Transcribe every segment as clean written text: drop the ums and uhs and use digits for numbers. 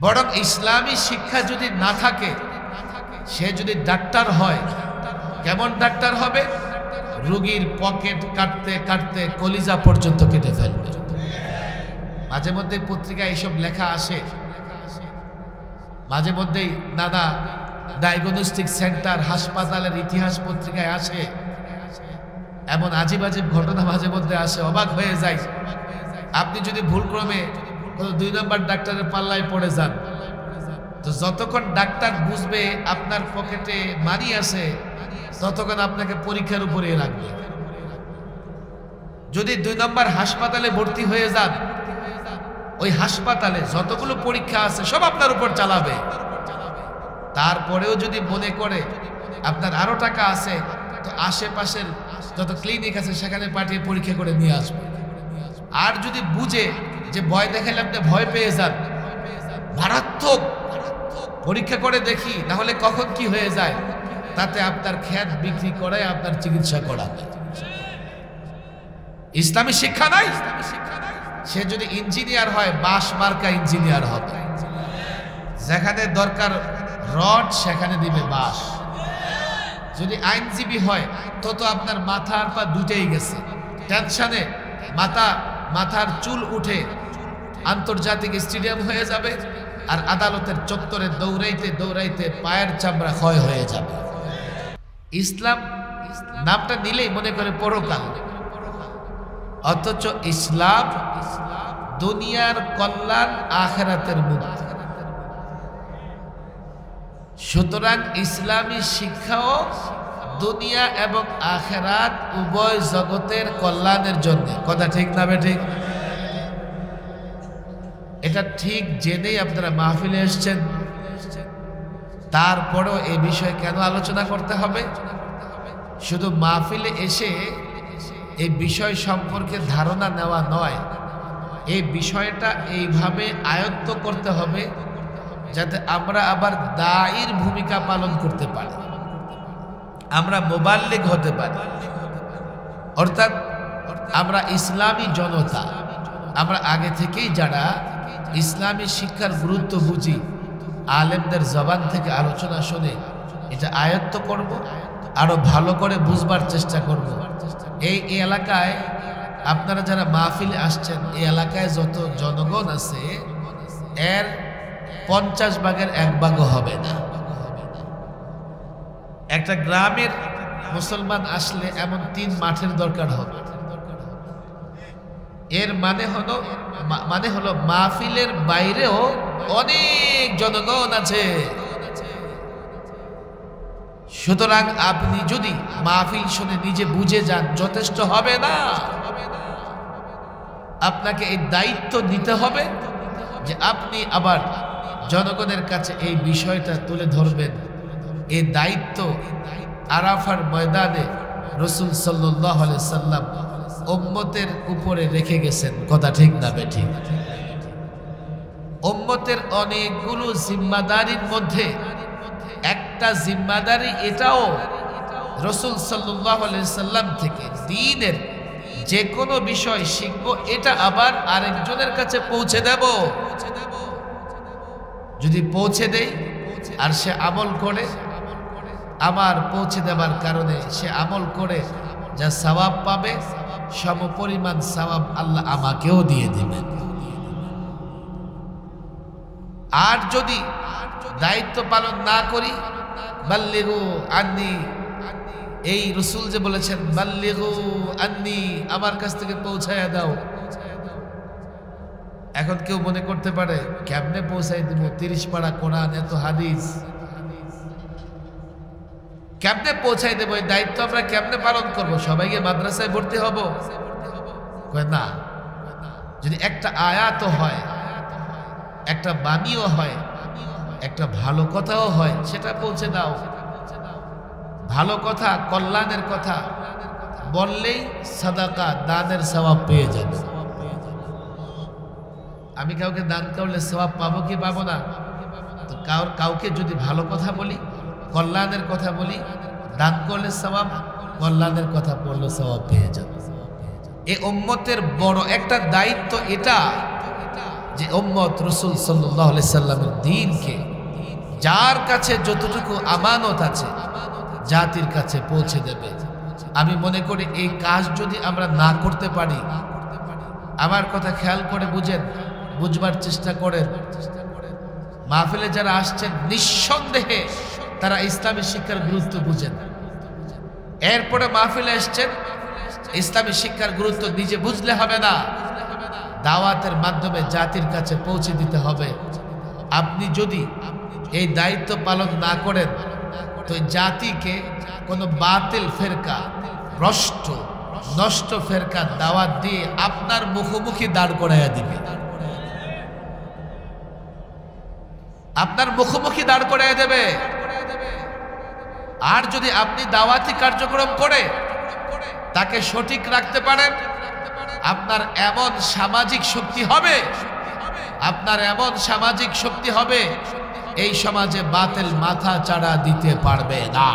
বরং ইসলামী শিক্ষা যদি না থাকে, সে যদি ডাক্তার হয়, কেমন ডাক্তার হবে? রোগীর পকেট কাটতে কাটতে কলিজা পর্যন্ত কেটে ফেলবে। মাঝে মধ্যে পত্রিকায় এইসব লেখা আসে, মাঝে মধ্যেই নানা ডায়াগনস্টিক সেন্টার হাসপাতালের ইতিহাস পত্রিকায় আসে। এমন আজিব আজিব ঘটনা মাঝে মধ্যে আসে, অবাক হয়ে যায়। আপনি যদি ভুলক্রমে কোনো 2 নম্বর ডাক্তারের পাল্লায় পড়ে যান, তো যতক্ষণ ডাক্তার বুঝবে আপনার পকেটে মানি আছে, ততক্ষণ আপনাকে পরীক্ষার উপরে রাখবে। যদি 2 নম্বর হাসপাতালে ভর্তি হয়ে যান, ওই হাসপাতালে যতগুলো পরীক্ষা আছে সব আপনার উপর চালাবে। তারপরেও যদি মনে করে আপনার আরো টাকা আছে, তো আশেপাশের যত ক্লিনিক আছে সেখানে পাঠিয়ে পরীক্ষা করে নিয়ে আসবে। আর যদি বুঝে যে ভয় দেখালে আপনি ভয় পেয়ে যান, মারাত্মক পরীক্ষা করে দেখি না হলে কখন কি হয়ে যায়, তাতে আপনার খ্যাত বিক্রি করে আপনার চিকিৎসা করাবে। ইসলামী শিক্ষা নাই। সে যদি ইঞ্জিনিয়ার হয়, বাঁশ মার্কা ইঞ্জিনিয়ার হবে। যেখানে দরকার রড সেখানে দিবে বাঁশ। যদি আইনজীবী হয়, তো আপনার মাথার পা দুটেই গেছে, টেনশনে মাথার চুল উঠে আন্তর্জাতিক স্টেডিয়াম হয়ে যাবে, আর আদালতের চত্বরে দৌড়াইতে দৌড়াইতে পায়ের চামড়া ক্ষয় হয়ে যাবে। ইসলাম নামটা নিলেই মনে করে পরকাল, অথচ ইসলাম দুনিয়ার কল্যাণ, আখিরাতের মুক্তি। সুতরাং ইসলামী শিক্ষাও দুনিয়া এবং আখিরাত উভয় জগতের কল্যাণের জন্য। কথা ঠিক না বেঠিক? এটা ঠিক জেনেই আপনারা মাহফিলে এসেছেন। তারপরেও এই বিষয়ে কেন আলোচনা করতে হবে? শুধু মাহফিলে এসে এই বিষয় সম্পর্কে ধারণা নেওয়া নয়, এই বিষয়টা এইভাবে আয়ত্ত করতে হবে যাতে আমরা আবার দায়ীর ভূমিকা পালন করতে পারি, আমরা মুবাল্লিগ হতে পারি। অর্থাৎ আমরা ইসলামী জনতা, আমরা আগে থেকেই যারা ইসলামী শিক্ষার গুরুত্ব বুঝি, আলেমদের জবান থেকে আলোচনা শুনে এটা আয়ত্ত করব, আরো ভালো করে বুঝবার চেষ্টা করব। এই এলাকায় আপনারা যারা মাহফিলে আসছেন, এই এলাকায় যত জনগণ আছে, এর 50 ভাগের 1 ভাগও হবে না। একটা গ্রামের মুসলমান আসলে এমন 3 মাঠের দরকার হবে। এর মানে হলো মাহফিলের বাইরেও অনেক জনগণ আছে। সুতরাং আপনি যদি মাহফিল শুনে নিজে বুঝে যান, যথেষ্ট হবে না। আপনাকে এই দায়িত্ব নিতে হবে যে আপনি আবার জনগণের কাছে এই বিষয়টা তুলে ধরবেন। এই দায়িত্ব আরাফার ময়দানে রাসূল সাল্লাল্লাহু আলাইহি সাল্লাম উম্মতের উপরে রেখে গেছেন। কথা ঠিক না বেঠিক? উম্মতের অনেকগুলো জিম্মাদারির মধ্যে একটা জিম্মাদারি এটাও রাসূল সাল্লাল্লাহু আলাইহি সাল্লাম থেকে দ্বীনের যে কোনো বিষয় শিখবো, এটা আবার আরেকজনের কাছে পৌঁছে দেব। যদি পৌঁছে দেই আর সে আমল করে, আমার পৌঁছে দেবার কারণে সে আমল করে যা সওয়াব পাবে, সমপরিমাণ সওয়াব আল্লাহ আমাকেও দিয়ে দিবেন। আর যদি দায়িত্ব পালন না করি, বাল্লিগু আন্নি, এই রাসূল যে বলেছেন বাল্লিগু আন্নি, আমার কাছ থেকে পৌঁছায়া দাও। এখন কেউ মনে করতে পারে কেমনে পৌঁছাই দিব, 30 পারা কোরআন, এত হাদিস, কেমনে পৌঁছাই দেব? এই দায়িত্ব আমরা কেমনে পালন করব? সবাইকে মাদ্রাসায় ভর্তি হব? না, যদি একটা আয়াতও হয়, একটা বাণীও হয়, একটা ভালো কথাও হয়, সেটা পৌঁছে দাও। ভালো কথা, কল্যাণের কথা বললেই সাদাকা, দানের সওয়াব পেয়ে যাবে। আমি কাউকে দান করলে সওয়াব পাবো কি পাবো না? তো কাউকে যদি ভালো কথা বলি, কল্যাণের কথা বলি, দান করলে সওয়াব, কল্যাণের কথা বললে সওয়াব পেয়ে যাবে। এই উম্মতের বড় একটা দায়িত্ব এটা যে উম্মত রাসূল সাল্লাল্লাহু আলাইহি সাল্লামের দ্বীনকে যার কাছে যতটুকু আমানত আছে জাতির কাছে পৌঁছে দেবে। আমি মনে করি এই কাজ যদি আমরা না করতে পারি, আমার কথা খেয়াল করে বুঝবার চেষ্টা করেন, মাহফিলে যারা আসছেন নিঃসন্দেহে তারা ইসলামী শিক্ষার গুরুত্ব বুঝেন। এরপরে মাহফিলে এসছেন, ইসলামী শিক্ষার গুরুত্ব নিজে বুঝলে হবে না, দাওয়াতের মাধ্যমে জাতির কাছে পৌঁছে দিতে হবে। আপনি যদি এই দায়িত্ব পালন না করেন তো জাতিকে কোনো বাতিল ফেরকা, ভ্রষ্ট নষ্ট ফেরকা দাওয়াত দিয়ে আপনার মুখোমুখি দাঁড় করাইয়া দিবে, আপনার মুখোমুখি দাঁড় করাইয়া দেবে। আর যদি আপনি দাওয়াতি কার্যক্রম করে তাকে সঠিক রাখতে পারেন, আপনার এমন সামাজিক শক্তি হবে, আপনার এমন সামাজিক শক্তি হবে, এই সমাজে বাতিল মাথা চাড়া দিতে পারবে না।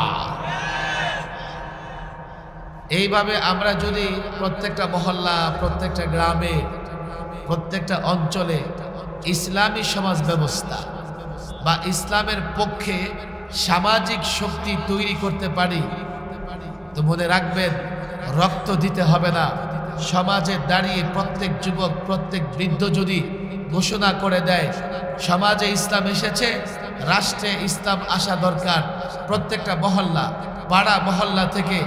এইভাবে আমরা যদি প্রত্যেকটা মহল্লা, প্রত্যেকটা গ্রামে, প্রত্যেকটা অঞ্চলে ইসলামী সমাজ ব্যবস্থা বা ইসলামের পক্ষে সামাজিক শক্তি তৈরি করতে পারি, তো মনে রাখবেন রক্ত দিতে হবে না। সমাজে দাঁড়িয়ে প্রত্যেক যুবক, প্রত্যেক বৃদ্ধ যদি ঘোষণা করে দেয় সমাজে ইসলাম এসেছে, রাষ্ট্রে ইসলাম আসা দরকার, প্রত্যেকটা মহল্লা, পাড়া মহল্লা থেকে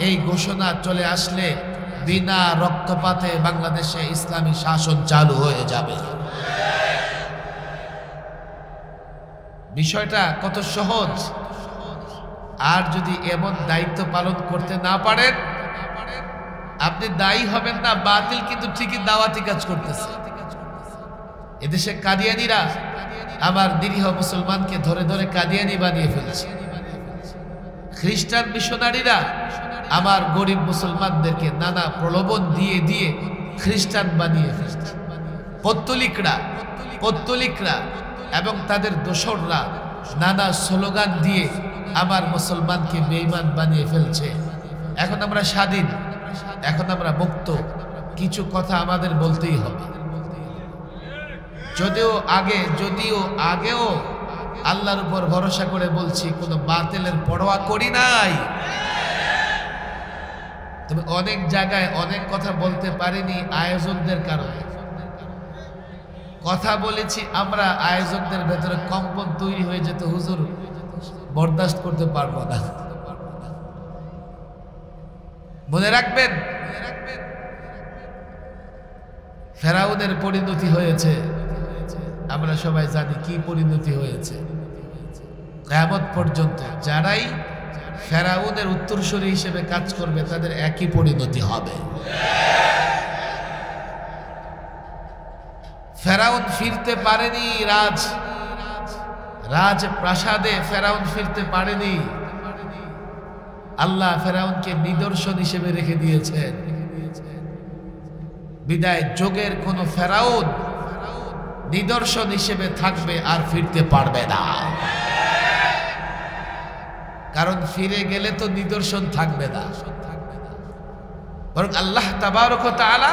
এই ঘোষণা চলে আসলে বিনা রক্তপাতে বাংলাদেশে ইসলামী শাসন চালু হয়ে যাবে। বিষয়টা কত সহজ। আর যদি এমন দায়িত্ব পালন করতে না পারেন, আপনি দায়ী হবেন না, বাতিল কিন্তু ঠিকই দাওয়াতি কাজ করতেছে। এদেশে কাদিয়ানীরা আমার নিরীহ মুসলমানকে ধরে ধরে কাদিয়ানী বানিয়ে ফেলছে। খ্রিস্টান মিশনারিরা আমার গরিব মুসলমানদেরকে নানা প্রলোভন দিয়ে দিয়ে খ্রিস্টান বানিয়ে ফেলছে। পত্তলিকরা এবং তাদের দোসররা নানা স্লোগান দিয়ে আমার মুসলমানকে বেঈমান বানিয়ে ফেলছে। এখন আমরা স্বাধীন, এখন আমরা মুক্ত, কিছু কথা আমাদের বলতেই হবে। যদিও আগেও আল্লাহর উপর ভরসা করে বলছি, কোনো বাতিলের পরোয়া করি নাই। তবে অনেক জায়গায় অনেক কথা বলতে পারিনি আয়োজকদের কারণে। কথা বলেছি আমরা, আয়োজকদের ভেতরে কম্পন তৈরি হয়ে যেত, হুজুর বরদাস্ত করতে পারবো না। মনে রাখবেন ফেরাউনের পরিণতি হয়েছে, আমরা সবাই জানি কি পরিণতি হয়েছে। কিয়ামত পর্যন্ত যারাই ফেরাউনের উত্তরসূরি হিসেবে কাজ করবে তাদের একই পরিণতি হবে। ফেরাউন ফিরতে পারেনি রাজ প্রাসাদে, ফেরাউন ফিরতে পারেনি। আল্লাহ ফেরাউনকে নিদর্শন হিসেবে রেখে দিয়েছেন। বিদায় যোগের কোন ফেরাউন নিদর্শন হিসেবে থাকবে আর ফিরতে পারবে না। কারণ ফিরে গেলে তো নিদর্শন থাকবে না, বরং আল্লাহ তাবারক ওয়া তাআলা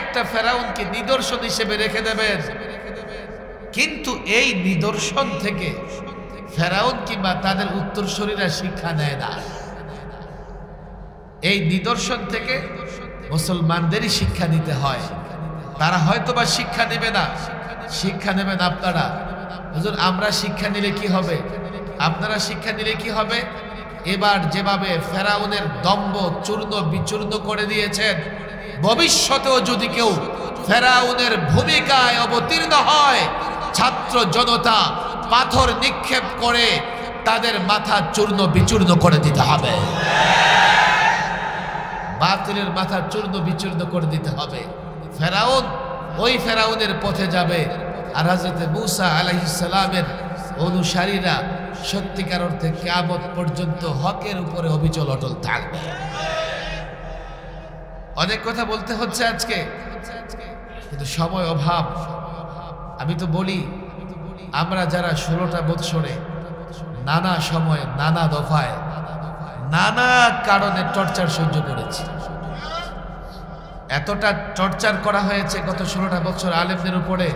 একটা ফেরাউনকে নিদর্শন হিসেবে রেখে দেবেন। কিন্তু এই নিদর্শন থেকে ফেরাউন কিংবা তাদের উত্তরসূরিরা শিক্ষা নেয় না। এই নিদর্শন থেকে মুসলমানদেরই শিক্ষা নিতে হয়। তারা হয়তোবা শিক্ষা নেবে না, শিক্ষা নেবেন আপনারা। হুজুর আমরা শিক্ষা নিলে কি হবে, আপনারা শিক্ষা নিলে কি হবে? এবার যেভাবে ফেরাউনের দম্ভ চূর্ণ বিচূর্ণ করে দিয়েছেন, ভবিষ্যতেও যদি কেউ ফেরাউনের ভূমিকায় অবতীর্ণ হয়, ছাত্র জনতা পাথর নিক্ষেপ করে তাদের মাথা চূর্ণ বিচূর্ণ করে দিতে হবে। বাতিলের মাথা চূর্ণ বিচূর্ণ করে দিতে হবে। ফেরাউন ওই ফেরাউনের পথে যাবে, আর হযরত মূসা আলাইহিস সালামের অনুসারীরা সত্যিকার অর্থে কিয়ামত পর্যন্ত হকের উপরে অবিচল অটল থাকবে। অনেক কথা বলতে হচ্ছে আজকে, কিন্তু সময় অভাব। আমি তো বলি আমরা যারা 16টা বৎসরে নানা সময়ে নানা দফায় নানা কারণে টর্চার সহ্য করেছি, এতটা টর্চার করা হয়েছে গত 16টা বছর আলেমদের উপরে,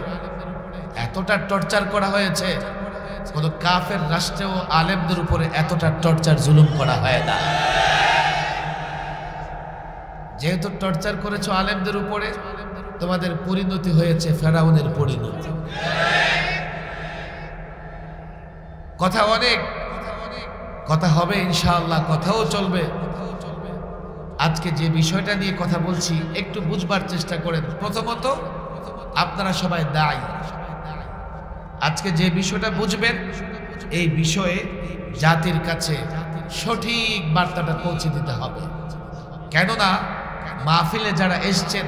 এতটা টর্চার করা হয়েছে, কোন কাফের রাষ্ট্রেও আলেমদের উপরে এতটা টর্চার জুলুম করা হয় না। যেহেতু টর্চার করেছো আলেমদের উপরে, তোমাদের পরিণতি হয়েছে ফেরাউনের পরিণতি। কথা অনেক, কথা হবে ইনশাআল্লাহ, কথাও চলবে। আজকে যে বিষয়টা নিয়ে কথা বলছি একটু বুঝবার চেষ্টা করেন। প্রথমত আপনারা সবাই দায়ী। আজকে যে বিষয়টা বুঝবেন, এই বিষয়ে জাতির কাছে সঠিক বার্তাটা পৌঁছে দিতে হবে। কেননা মাহফিলে যারা এসছেন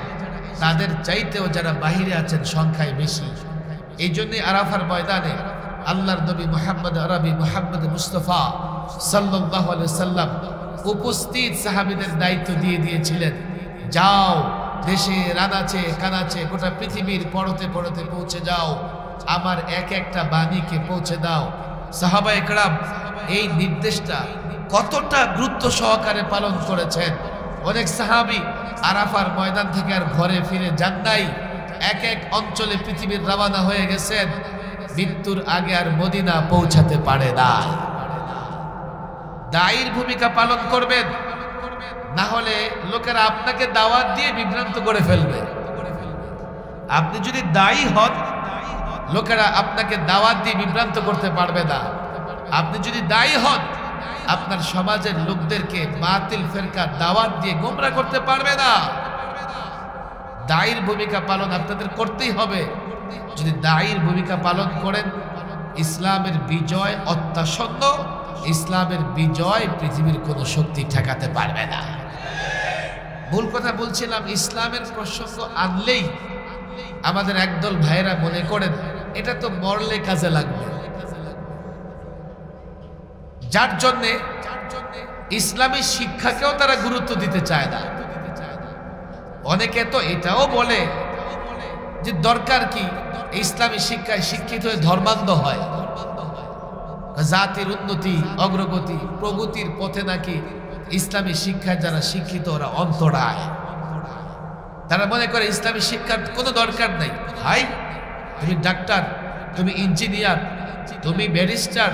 তাদের চাইতেও যারা বাহিরে আছেন সংখ্যায় বেশি। এই জন্যে আরাফার ময়দানে আল্লাহর নবী মুহাম্মদ আরবি মুহাম্মদ মুস্তাফা সাল্লাল্লাহু আলাইহি সাল্লাম উপস্থিত সাহাবীদের দায়িত্ব দিয়ে দিয়েছিলেন, যাও দেশে রানাচে কানাচে গোটা পৃথিবীর পরতে পরতে পৌঁছে যাও, আমার এক একটা বাণীকে পৌঁছে দাও। সাহাবায়ে কেরাম এই নির্দেশটা কতটা গুরুত্ব সহকারে পালন করেছেন। অনেক সাহাবী আরাফার ময়দান থেকে আর ঘরে ফিরে যান নাই, এক এক অঞ্চলে পৃথিবীর রওনা হয়ে গেছেন, মৃত্যুর আগে আর মদিনা পৌঁছাতে পারে না। দায়ীর ভূমিকা পালন করবেন, না হলে লোকেরা আপনাকে দাওয়াত দিয়ে বিভ্রান্ত করে ফেলবে। আপনি যদি দায়ী হন, লোকেরা আপনাকে দাওয়াত দিয়ে বিভ্রান্ত করতে পারবে না। আপনি যদি দায়ী হন, আপনার সমাজের লোকদেরকে বাতিল ফেরকা দাওয়াত দিয়ে গোমরা করতে পারবে না। দায়ীর ভূমিকা পালন আপনাদের করতেই হবে। যদি দায়ীর ভূমিকা পালন করেন, ইসলামের বিজয় অত্যাসন্ন, ইসলামের বিজয় পৃথিবীর কোনো শক্তি ঠেকাতে পারবে না। ভুল কথা বলছিলাম, ইসলামের প্রসঙ্গ আনলেই আমাদের একদল ভাইয়েরা মনে করেন এটা তো মরলে কাজে লাগবে, যার জন্যে ইসলামী শিক্ষাকেও তারা গুরুত্ব দিতে চায় না। অনেকে তো এটাও বলে যে দরকার কি ইসলামী শিক্ষায় শিক্ষিত হয়ে ধর্মান্ধ হয়, জাতির উন্নতি অগ্রগতি প্রগতির পথে নাকি ইসলামী শিক্ষায় যারা শিক্ষিত ওরা অন্তরায়। তারা মনে করে ইসলামী শিক্ষার কোনো দরকার নাই। ভাই, তুমি ডাক্তার, তুমি ইঞ্জিনিয়ার, তুমি ব্যারিস্টার,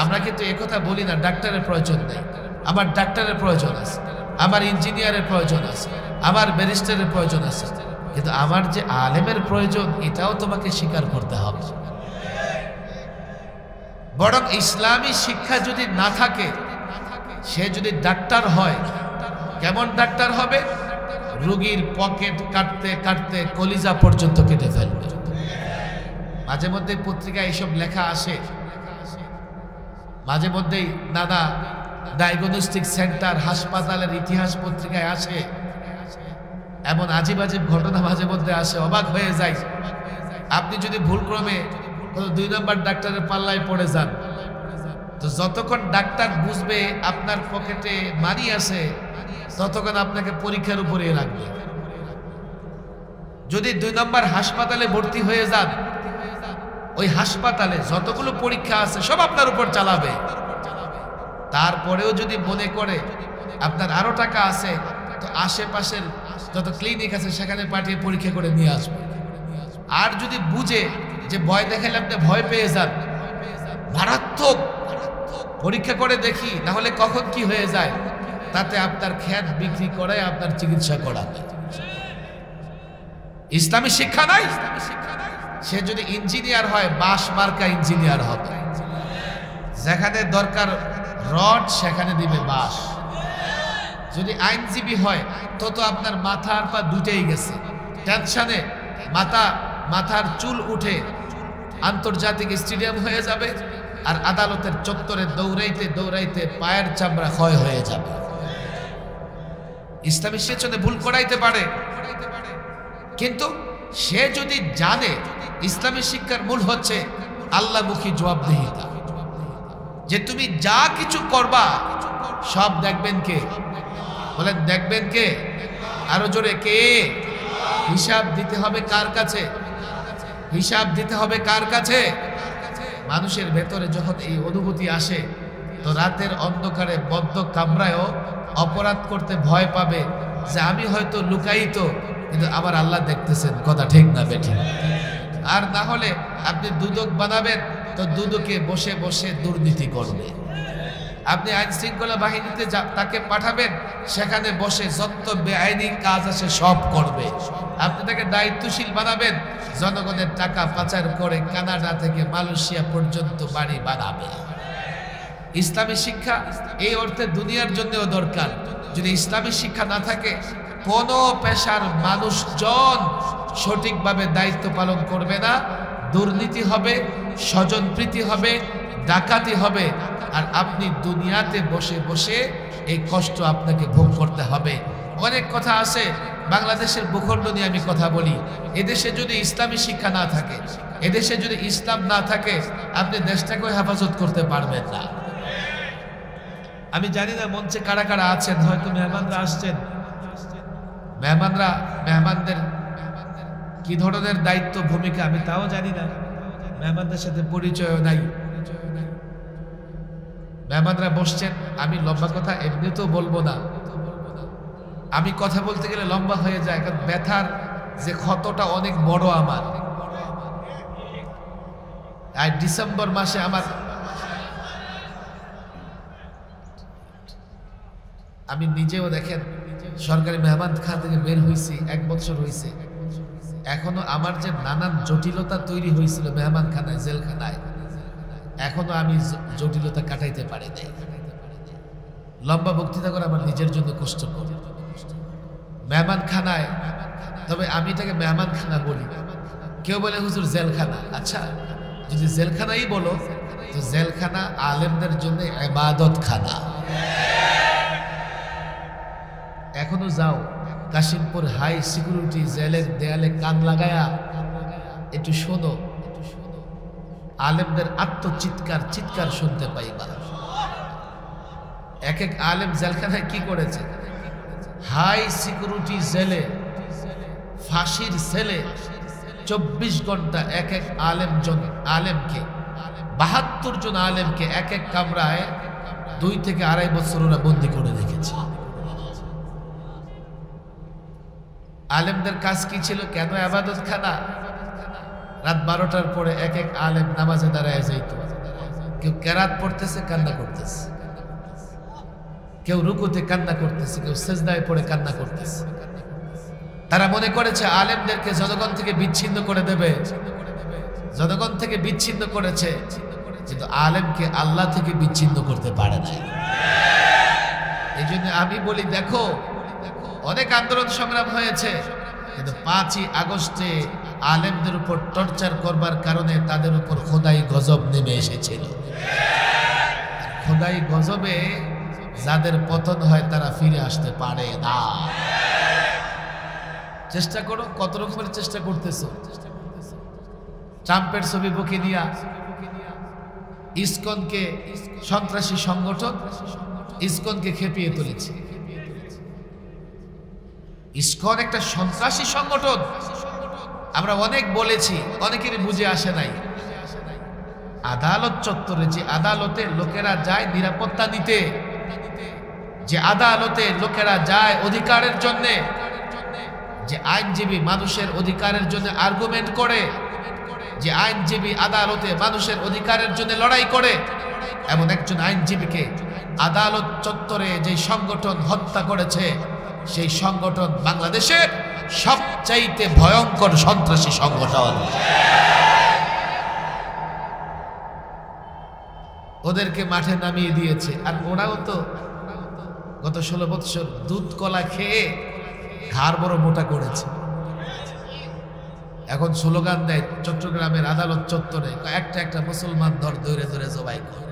আমরা কিন্তু একথা বলি না ডাক্তারের প্রয়োজন নেই। আমার ডাক্তারের প্রয়োজন আছে, আমার ইঞ্জিনিয়ারের প্রয়োজন আছে, আমার ব্যারিস্টারের প্রয়োজন আছে, কিন্তু আমার যে আলেমের প্রয়োজন এটাও তোমাকে স্বীকার করতে হবে। বরং ইসলামী শিক্ষা যদি না থাকে, সে যদি ডাক্তার হয়, কেমন ডাক্তার হবে? রোগীর পকেট কাটতে কাটতে কলিজা পর্যন্ত কেটে ফেলবে। মাঝে মধ্যে পত্রিকায় এইসব লেখা আসে, মাঝে মধ্যেই নানা ডায়াগনস্টিক সেন্টার হাসপাতালের ইতিহাস পত্রিকায় আসে, এমন আজিব আজিব ঘটনা মাঝে মধ্যে আসে, অবাক হয়ে যায়। আপনি যদি ভুলক্রমে কোনো 2 নম্বর ডাক্তারের পাল্লায় পড়ে যান, তো যতক্ষণ ডাক্তার বুঝবে আপনার পকেটে মানি আছে, ততক্ষণ আপনাকে পরীক্ষার উপরে রাখবে। যদি 2 নম্বর হাসপাতালে ভর্তি হয়ে যান, ওই হাসপাতালে যতগুলো পরীক্ষা আছে সব আপনার উপর চালাবে। তারপরেও যদি মনে করে আপনার আরো টাকা আছে, তো আশেপাশের যত ক্লিনিক আছে সেখানে পাঠিয়ে পরীক্ষা করে নিয়ে আসবে। আর যদি বুঝে যে ভয় দেখালে আপনি ভয় পেয়ে যান, মারাত্মক পরীক্ষা করে দেখি না হলে কখন কি হয়ে যায়, তাতে আপনার খ্যাত বিক্রি করে আপনার চিকিৎসা করাবে। ইসলামী শিক্ষা নাই। সে যদি ইঞ্জিনিয়ার হয়, বাঁশ মার্কা ইঞ্জিনিয়ার হবে, যেখানে দরকার রড সেখানে দিবে বাঁশ। যদি আইনজীবী হয়, তো আপনার মাথার পা দুটেই গেছে, টেনশনে মাথার চুল উঠে আন্তর্জাতিক স্টেডিয়াম হয়ে যাবে, আর আদালতের চত্বরে দৌড়াইতে দৌড়াইতে পায়ের চামড়া ক্ষয় হয়ে যাবে। ইসলামী সেচনে ভুল করাইতে পারে, কিন্তু সে যদি জানে ইসলামী শিক্ষার মূল হচ্ছে আল্লাহমুখী জবাবদিহিতা, যে তুমি যা কিছু করবা সব দেখবেন কে? বলেন দেখবেন কে? আরো জোরে কে? হিসাব দিতে হবে কার কাছে? হিসাব দিতে হবে কার কাছে? মানুষের ভেতরে যখন এই অনুভূতি আসে, তো রাতের অন্ধকারে বদ্ধ কামরায়ও অপরাধ করতে ভয় পাবে, যে আমি হয়তো লুকায়িত, কিন্তু আমার আল্লাহ দেখতেছেন। কথা ঠিক না বেঠিক? আর না হলে আপনি দুদক বানাবেন তো দুদকে বসে বসে দুর্নীতি করবে। আপনি আইন শৃঙ্খলা বাহিনীতে তাকে পাঠাবেন, সেখানে বসে যত বেআইনি কাজ আছে সব করবে। আপনি তাকে দায়িত্বশীল বানাবেন, জনগণের টাকা পাচার করে কানাডা থেকে মালয়েশিয়া পর্যন্ত বাড়ি বানাবে। ইসলামী শিক্ষা এই অর্থে দুনিয়ার জন্যও দরকার। যদি ইসলামী শিক্ষা না থাকে, কোনো পেশার মানুষজন সঠিকভাবে দায়িত্ব পালন করবে না। দুর্নীতি হবে, স্বজনপ্রীতি হবে, ডাকাতি হবে, আর আপনি দুনিয়াতে বসে বসে এই কষ্ট আপনাকে ভোগ করতে হবে। অনেক কথা আছে, বাংলাদেশের ভূখণ্ড নিয়ে আমি কথা বলি। এদেশে যদি ইসলামী শিক্ষা না থাকে, এদেশে যদি ইসলাম না থাকে, আপনি দেশটাকে হেফাজত করতে পারবেন না। আমি জানি না মঞ্চে কারা কারা আছেন, হয়তো মেহমানরা আসছেন। মেহমানদের কি ধরনের দায়িত্ব ভূমিকা আমি তাও জানি না, মেহমানদের সাথে পরিচয় নাই। মেহমানরা বসছেন, আমি লম্বা কথা এমনিতেও বলবো না। আমি কথা বলতে গেলে লম্বা হয়ে যায়, কারণ ব্যথার যে ক্ষতটা অনেক বড় আমার। আর ডিসেম্বর মাসে আমি নিজেও দেখেন সরকারি মেহমানখানা থেকে বের হয়েছি, 1 বছর হয়েছে। এখনো আমার যে নানান জটিলতা তৈরি হয়েছিল মেহমানখানায়, জেলখানায়, এখনো আমি জটিলতা কাটাইতে পারি নাই। লম্বা বক্তৃতা করে আমার নিজের জন্য কষ্ট করি মেহমানখানায়। তবে আমি এটাকে মেহমানখানা বলি। কেউ বলে হুজুর জেলখানা। আচ্ছা, যদি জেলখানাই বলো তো জেলখানা আলেমদের জন্য ইবাদত খানা। এখনো যাও কাশিমপুর হাই সিকিউরিটি জেলের দেয়ালে কান লাগায়া একটু শোনো, আলেমদের চিৎকার শুনতে পাইবা। এক এক আলেম জেলখানায় কি করেছে, হাই সিকিউরিটি জেলে, ফাঁসির সেলে 24 ঘন্টা এক এক আলেমকে 72 জন আলেমকে এক এক কামরায় 2 থেকে 2.5 বছর ওরা বন্দি করে রেখেছে। আলেমদের কাজ কি ছিল? কেন ইবাদত খানা? রাত 12টার পরে এক এক আলেম নামাজে দাঁড়ায় যাইত। কেউ কেরাত পড়তেছে, কান্না করতেছে, কেউ রুকুতে কান্না করতেছে, কেউ সেজদায় পড়ে কান্না করতেছে। তারা মনে করেছে আলেমদেরকে জনগণ থেকে বিচ্ছিন্ন করে দেবে, জনগণ থেকে বিচ্ছিন্ন করেছে, কিন্তু আলেমকে আল্লাহ থেকে বিচ্ছিন্ন করতে পারে না। এই জন্য আমি বলি, দেখো অনেক আন্দোলন সংগ্রাম হয়েছে, কিন্তু 5ই আগস্টে আলেমদের উপর টর্চার করবার কারণে তাদের উপর খোদাই গজব নেমে এসেছিল। খোদাই গজবে যাদের পতন হয় তারা ফিরে আসতে পারে না। চেষ্টা করো, কত রকমের চেষ্টা করতেছো। ট্রাম্পের ছবি বুকে নিয়া ইসকনকে সন্ত্রাসী সংগঠন, ইসকনকে খেপিয়ে তুলেছে। ইসকন একটা সন্ত্রাসী সংগঠন, আমরা অনেক বলেছি, অনেকেরই বুঝে আসে নাই। আদালত চত্বরে, যে আদালতে লোকেরা যায় নিরাপত্তা নিতে, যে আদালতে লোকেরা যায় অধিকারের জন্য, যে আইনজীবী মানুষের অধিকারের জন্য আর্গুমেন্ট করে, যে আইনজীবী আদালতে মানুষের অধিকারের জন্য লড়াই করে, এমন একজন আইনজীবীকে আদালত চত্বরে যে সংগঠন হত্যা করেছে, সেই সংগঠন বাংলাদেশের সবচাইতে ভয়ঙ্কর সন্ত্রাসী সংগঠন। ওদেরকে মাঠে নামিয়ে দিয়েছে। আর ওরাও তো গত 16 বছর দুধ কলা খেয়ে ঘাড় বড় মোটা করেছে। এখন স্লোগান দেয় চট্টগ্রামের আদালত চত্বরে, একটা মুসলমান ধরে ধরে জবাই করে।